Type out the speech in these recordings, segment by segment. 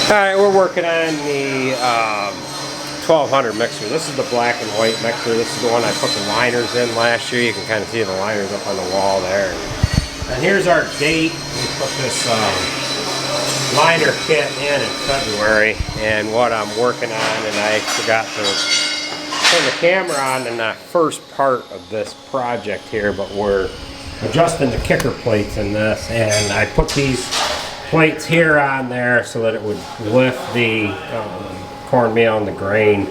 Alright, we're working on the 1200 mixer. This is the black and white mixer. This is the one I put the liners in last year. You can kind of see the liners up on the wall there. And here's our date. We put this liner kit in February, and what I'm working on, and I forgot to turn the camera on in the first part of this project here, but we're adjusting the kicker plates in this, and I put these plates here on there so that it would lift the cornmeal and the grain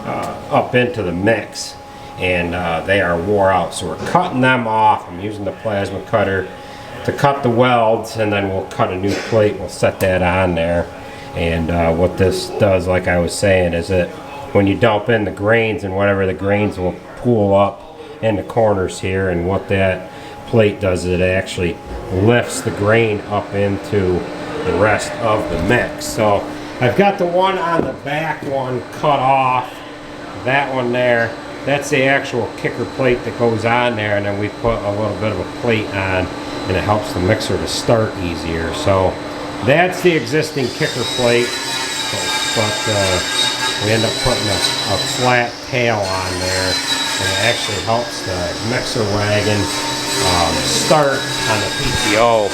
up into the mix, and they are wore out, so we're cutting them off. I'm using the plasma cutter to cut the welds, and then we'll cut a new plate. We'll set that on there, and what this does, like I was saying, is that when you dump in the grains and whatever, the grains will pool up in the corners here, and what that plate does is it actually lifts the grain up into the rest of the mix. So I've got the one on the back one cut off, that one there, that's the actual kicker plate that goes on there, and then we put a little bit of a plate on, and it helps the mixer to start easier. So that's the existing kicker plate, but we end up putting a flat tail on there, and it actually helps the mixer wagon start on the PTO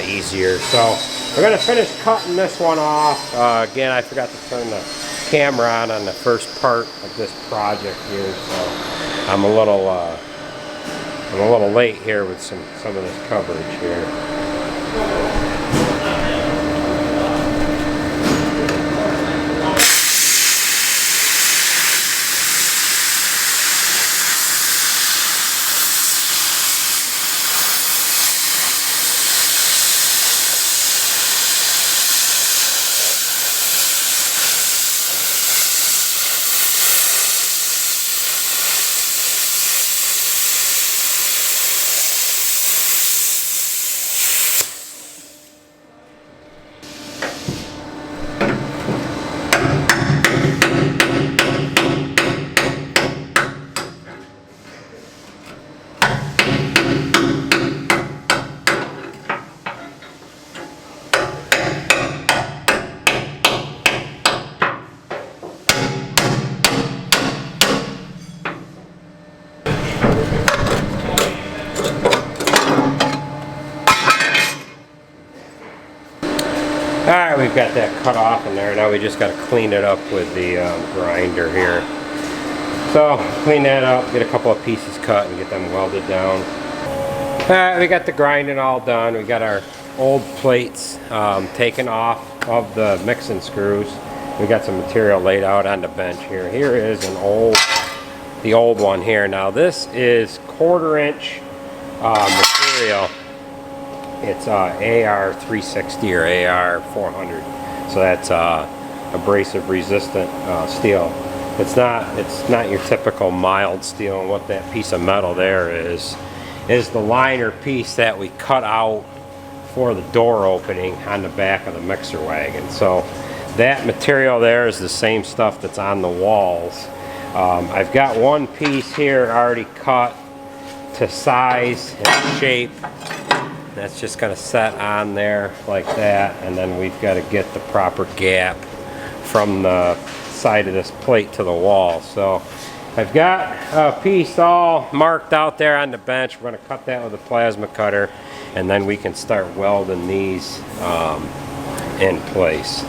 easier. So we're going to finish cutting this one off. Again, I forgot to turn the camera on the first part of this project here, so I'm a little late here with some of this coverage here. Alright, we've got that cut off in there. Now we just got to clean it up with the grinder here. So, clean that up, get a couple of pieces cut and get them welded down. Alright, we got the grinding all done. We got our old plates taken off of the mixing screws. We got some material laid out on the bench here. Here is the old one here. Now this is 1/4 inch material. It's AR 360 or AR 400, so that's abrasive resistant steel. It's not your typical mild steel, and what that piece of metal there is the liner piece that we cut out for the door opening on the back of the mixer wagon. So that material there is the same stuff that's on the walls. I've got one piece here already cut to size and shape. That's just going to set on there like that, and then we've got to get the proper gap from the side of this plate to the wall. So I've got a piece all marked out there on the bench. We're going to cut that with a plasma cutter, and then we can start welding these in place.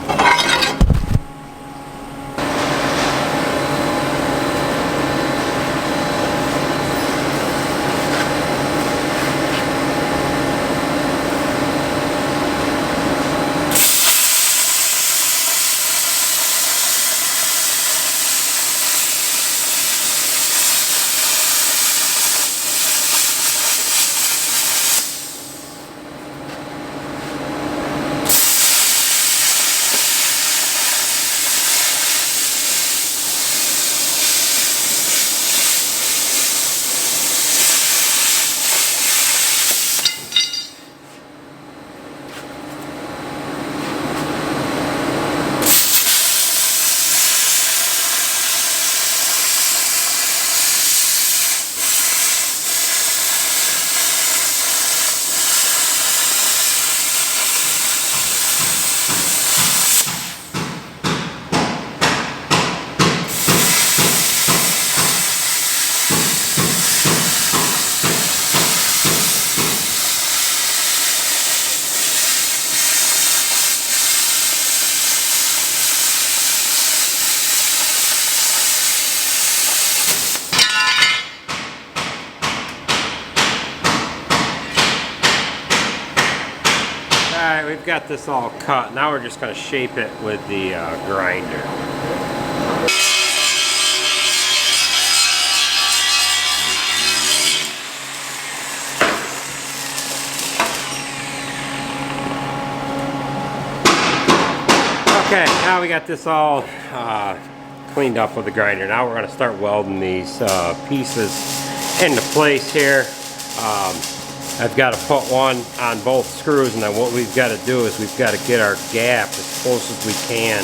we've got this all cut. Now we're just going to shape it with the grinder. Okay, now we got this all cleaned up with the grinder. Now we're going to start welding these pieces into place here. I've got to put one on both screws, and then what we've got to do is we've got to get our gap as close as we can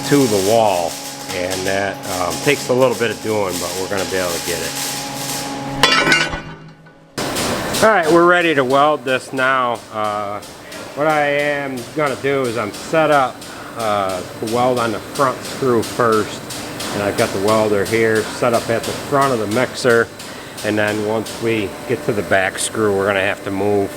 to the wall, and that takes a little bit of doing, but we're going to be able to get it. Alright, we're ready to weld this now. What I am going to do is I'm set up to weld on the front screw first, and I've got the welder here set up at the front of the mixer. And then once we get to the back screw, we're going to have to move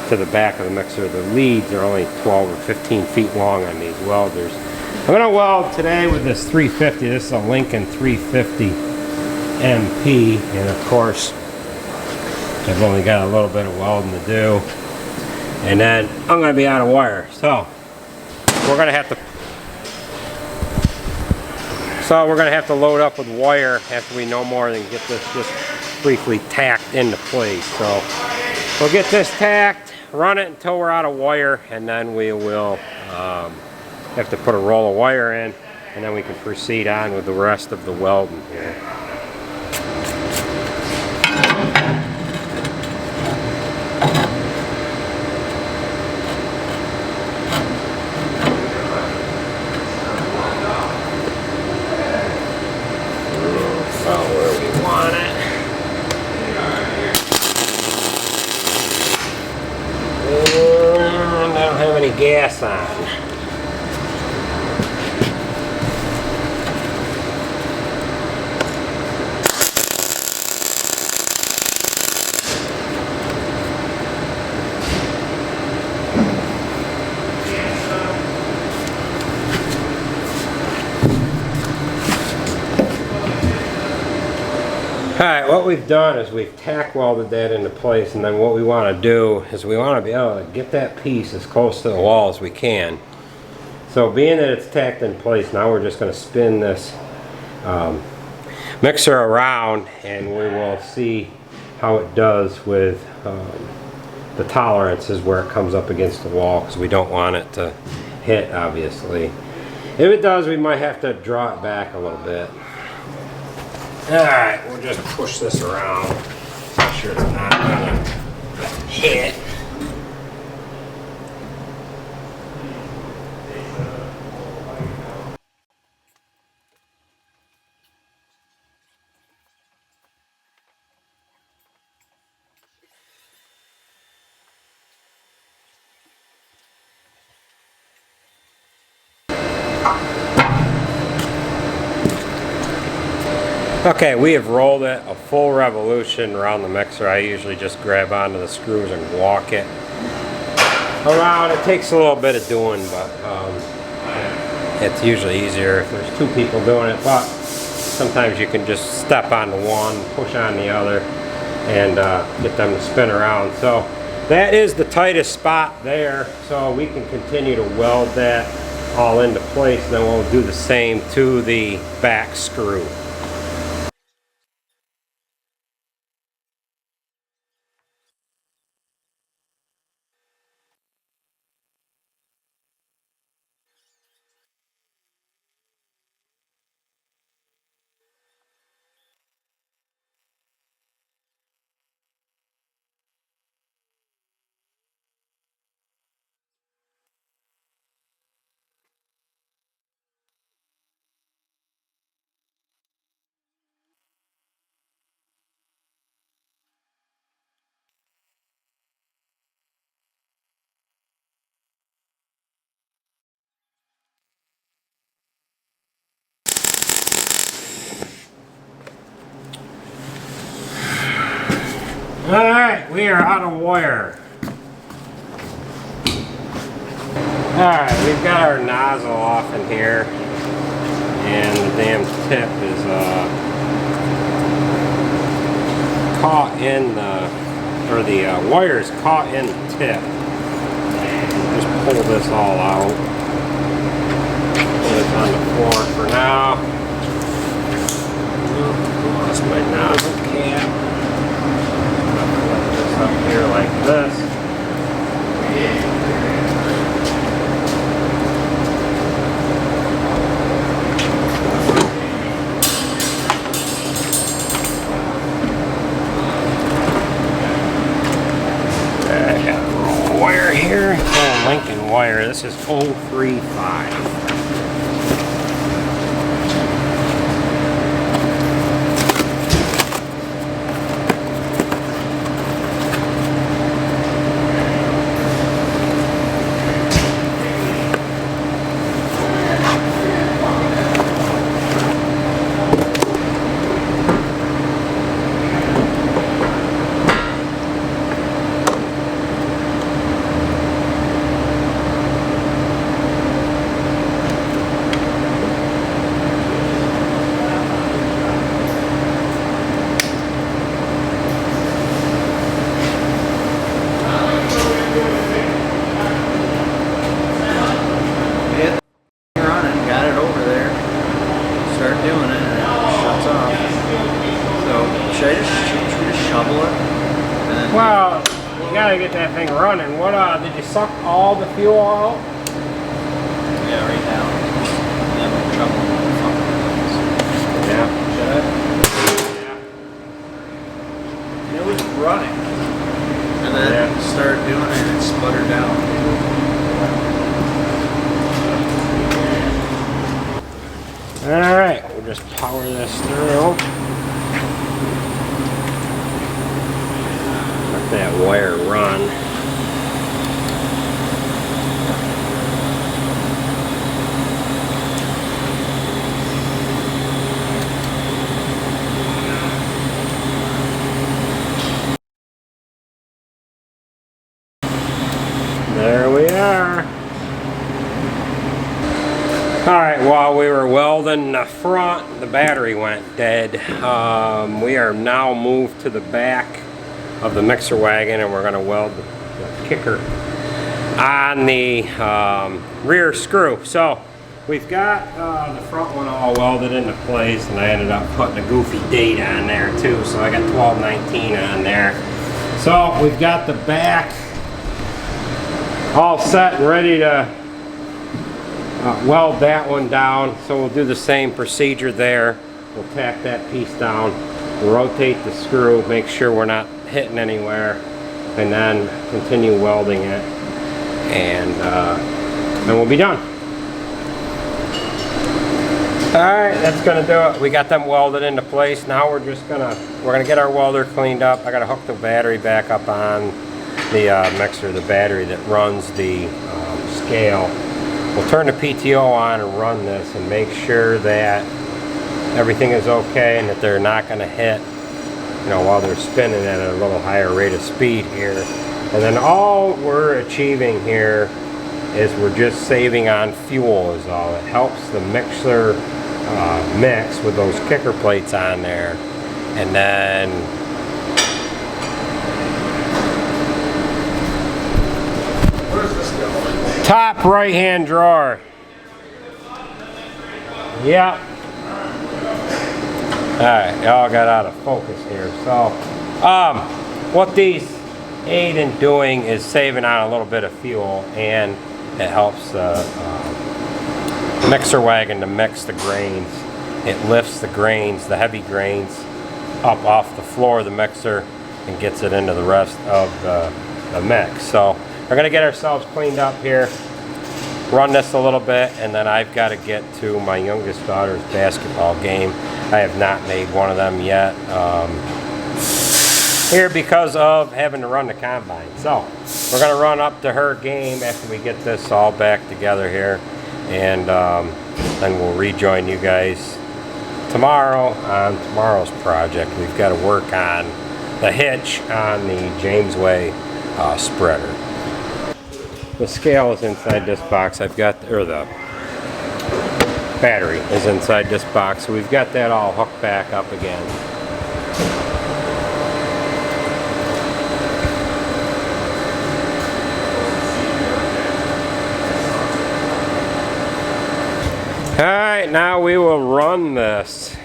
to the back of the mixer. The leads are only 12 or 15 feet long on these welders. I'm going to weld today with this 350. This is a Lincoln 350 MP. And of course, I've only got a little bit of welding to do. And then I'm going to be out of wire. So we're going to have to load up with wire after we no more than get this just briefly tacked into place. So we'll get this tacked, run it until we're out of wire, and then we will have to put a roll of wire in, and then we can proceed on with the rest of the welding here. Gas on. Alright, what we've done is we've tack welded that into place, and then what we want to do is we want to be able to get that piece as close to the wall as we can. So being that it's tacked in place, now we're just going to spin this mixer around, and we will see how it does with the tolerances where it comes up against the wall, because we don't want it to hit, obviously. If it does, we might have to draw it back a little bit. Alright, we'll just push this around. Make sure it's not going to hit. Okay, we have rolled it a full revolution around the mixer. I usually just grab onto the screws and walk it around. It takes a little bit of doing, but it's usually easier if there's two people doing it. But sometimes you can just step onto one, push on the other, and get them to spin around. So that is the tightest spot there. So we can continue to weld that all into place. Then we'll do the same to the back screw. Alright, we are out of wire. Alright, we've got our nozzle off in here, and the damn tip is caught in the, or the wire is caught in the tip. Just pull this all out. Put it on the floor for now. Lost my nozzle cap. Lift this up here like this. Wire here, oh, Lincoln wire. This is 035. Well, you gotta get that thing running. What, did you suck all the fuel out? Yeah, right now. I'm having trouble with something. Yeah. Should I? Yeah. It was running. And then started doing it and it sputtered down. Alright, we'll just power this through. That wire run. There we are. Alright, while we were welding the front, the battery went dead. We are now moved to the back of the mixer wagon, and we're going to weld the kicker on the rear screw. So we've got the front one all welded into place, and I ended up putting a goofy date on there too, so I got 12/19 on there. So we've got the back all set and ready to weld that one down. So we'll do the same procedure there. We'll tack that piece down, rotate the screw, make sure we're not hitting anywhere, and then continue welding it, and then we'll be done. Alright, that's gonna do it. We got them welded into place. Now we're gonna get our welder cleaned up. I gotta hook the battery back up on the mixer, the battery that runs the scale. We'll turn the PTO on and run this and make sure that everything is okay and that they're not gonna hit, you know, while they're spinning at a little higher rate of speed here. And then all we're achieving here is we're just saving on fuel is all. It helps the mixer mix with those kicker plates on there. And then Where's this going? top right hand drawer. Yep. Alright, it all got out of focus here. So, what these aid in doing is saving on a little bit of fuel, and it helps the mixer wagon to mix the grains. It lifts the grains, the heavy grains, up off the floor of the mixer and gets it into the rest of the mix. So, we're going to get ourselves cleaned up here, run this a little bit, and then I've got to get to my youngest daughter's basketball game. I have not made one of them yet here because of having to run the combine. So we're going to run up to her game after we get this all back together here, and then we'll rejoin you guys tomorrow on tomorrow's project. We've got to work on the hitch on the Jamesway spreader. The scale is inside this box. I've got, or the battery is inside this box, so we've got that all hooked back up again. Alright, now we will run this.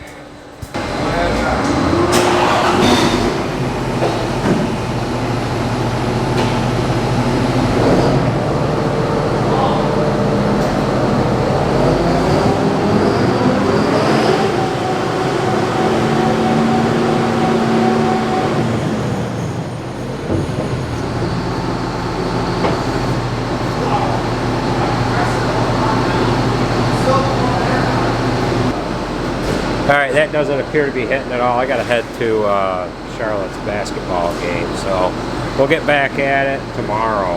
Alright, that doesn't appear to be hitting at all. I gotta head to Charlotte's basketball game, so we'll get back at it tomorrow.